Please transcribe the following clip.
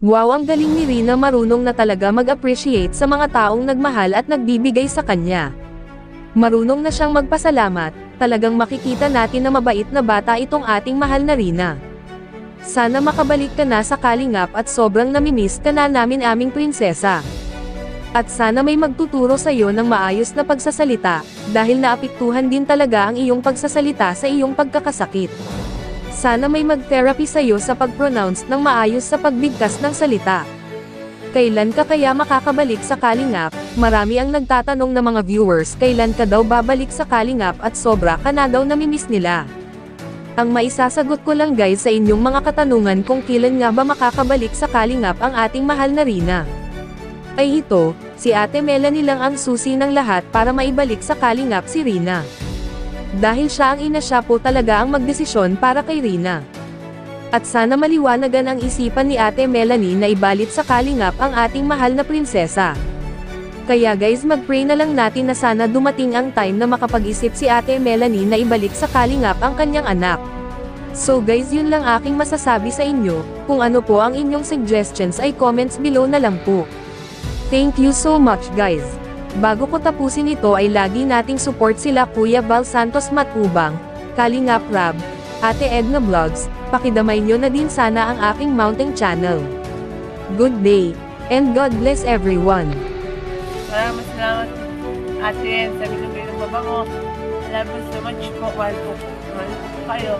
Wow, ang galing ni Rina, marunong na talaga mag-appreciate sa mga taong nagmahal at nagbibigay sa kanya. Marunong na siyang magpasalamat, talagang makikita natin na mabait na bata itong ating mahal na Rina. Sana makabalik ka na sa Kalingap at sobrang namimiss ka na namin aming prinsesa. At sana may magtuturo sa iyo ng maayos na pagsasalita, dahil naapektuhan din talaga ang iyong pagsasalita sa iyong pagkakasakit. Sana may mag-therapy sa iyo sa pag-pronounce ng maayos sa pagbigkas ng salita. Kailan ka kaya makakabalik sa Kalingap? Marami ang nagtatanong na mga viewers, kailan ka daw babalik sa Kalingap at sobra ka na daw namimiss nila. Ang maisasagot ko lang guys sa inyong mga katanungan kung kailan nga ba makakabalik sa Kalingap ang ating mahal na Rina. Ay ito, si Ate Melanie lang ang susi ng lahat para maibalik sa Kalingap si Rina. Dahil siya ang ina, siya po talaga ang magdesisyon para kay Rina. At sana maliwanagan ang isipan ni Ate Melanie na ibalit sa Kalingap ang ating mahal na prinsesa. Kaya guys, mag-pray na lang natin na sana dumating ang time na makapag-isip si Ate Melanie na ibalik sa Kalingap ang kanyang anak. So guys, yun lang aking masasabi sa inyo. Kung ano po ang inyong suggestions ay comments below na lang po. Thank you so much guys. Bago ko tapusin ito ay lagi nating support sila Kuya Val Santos Matubang, Kalingap Rab, Ate Edna Vlogs, pakidamay nyo na din sana ang aking mountain channel. Good day, and God bless everyone. Maraming salamat ate sa bilong-bilong baba mo. I love you so much po. Mahal po kayo.